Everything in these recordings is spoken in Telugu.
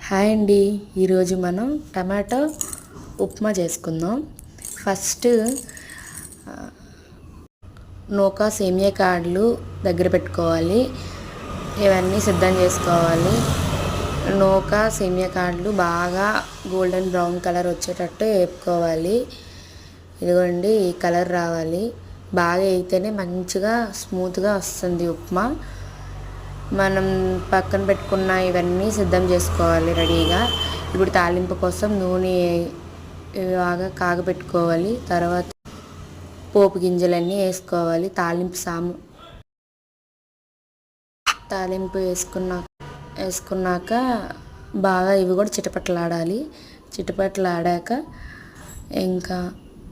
హాయ్ అండి, ఈరోజు మనం టమాటో ఉప్మా చేసుకుందాం. ఫస్ట్ నూకా సేమియా కార్డులు దగ్గర పెట్టుకోవాలి. ఇవన్నీ సిద్ధం చేసుకోవాలి. నూకా సేమియా కార్డులు బాగా గోల్డెన్ బ్రౌన్ కలర్ వచ్చేటట్టు వేపుకోవాలి. ఇదిగోండి, ఈ కలర్ రావాలి. బాగా వేయితేనే మంచిగా స్మూత్గా వస్తుంది ఉప్మా. మనం పక్కన పెట్టుకున్న ఇవన్నీ సిద్ధం చేసుకోవాలి రెడీగా. ఇప్పుడు తాలింపు కోసం నూనె బాగా కాగపెట్టుకోవాలి. తర్వాత పోపు గింజలన్నీ వేసుకోవాలి. తాలింపు వేసుకున్నాక బాగా ఇవి కూడా చిటపటలాడాలి. చిటపటలాడాక ఇంకా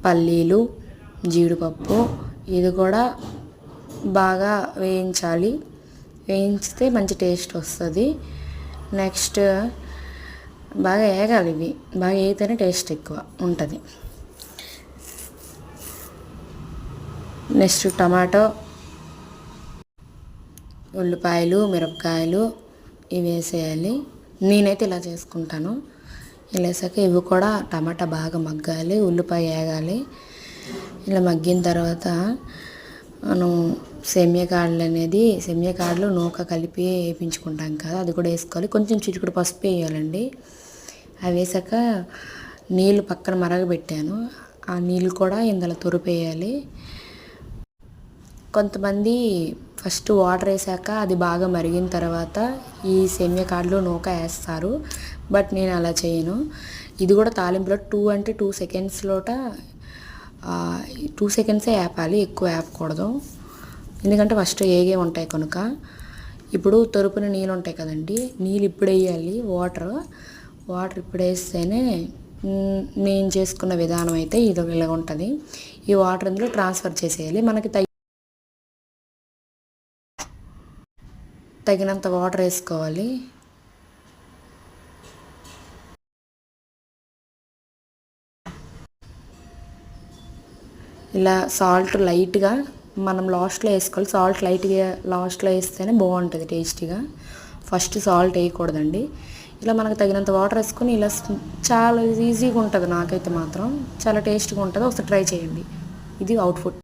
పల్లీలు, జీడిపప్పు ఇది కూడా బాగా వేయించితే మంచి టేస్ట్ వస్తుంది. నెక్స్ట్ బాగా వేగాలి. ఇవి బాగా వేగితేనే టేస్ట్ ఎక్కువ ఉంటుంది. నెక్స్ట్ టమాటో, ఉల్లిపాయలు, మిరపకాయలు ఇవి వేసేయాలి. నేనైతే ఇలా చేసుకుంటాను. ఇలా వేసాక ఇవి కూడా టమాటా బాగా మగ్గాలి, ఉల్లిపాయ వేగాలి. ఇలా మగ్గిన తర్వాత మనం సేమియా కాడలు నూక కలిపి వేయించుకుంటాం కదా, అది కూడా వేసుకోవాలి. కొంచెం చిటికెడు పసుపు వేయాలండి. అవి వేసాక నీళ్ళు పక్కన మరగబెట్టాను. ఆ నీళ్ళు కూడా ఇందులో తొరిపేయాలి. కొంతమంది ఫస్ట్ వాటర్ వేసాక అది బాగా మరిగిన తర్వాత ఈ సేమియా కాడలు నూక వేస్తారు. బట్ నేను అలా చేయను. ఇది కూడా తాలింపులో 2 సెకండ్స్లోట 2 సెకండ్సే వేపాలి, ఎక్కువ వేపకూడదు. ఎందుకంటే ఫస్ట్ ఏగే ఉంటాయి కనుక. ఇప్పుడు తొరుపున నీళ్ళు ఉంటాయి కదండి, నీళ్ళు ఇప్పుడు వేయాలి. వాటర్ ఇప్పుడు వేస్తేనే నేను చేసుకున్న విధానం అయితే ఇది ఇలా ఉంటుంది. ఈ వాటర్ ఇందులో ట్రాన్స్ఫర్ చేసేయాలి. మనకి తగినంత వాటర్ వేసుకోవాలి. ఇలా సాల్ట్ లైట్గా మనం లాస్ట్లో వేసుకోవాలి. సాల్ట్ లైట్గా లాస్ట్లో వేస్తేనే బాగుంటుంది టేస్టీగా. ఫస్ట్ సాల్ట్ వేయకూడదండి. ఇలా మనకు తగినంత వాటర్ వేసుకొని ఇలా చాలా ఈజీగా ఉంటుంది. నాకైతే మాత్రం చాలా టేస్ట్గా ఉంటుంది. ఒకసారి ట్రై చేయండి. ఇది అవుట్పుట్.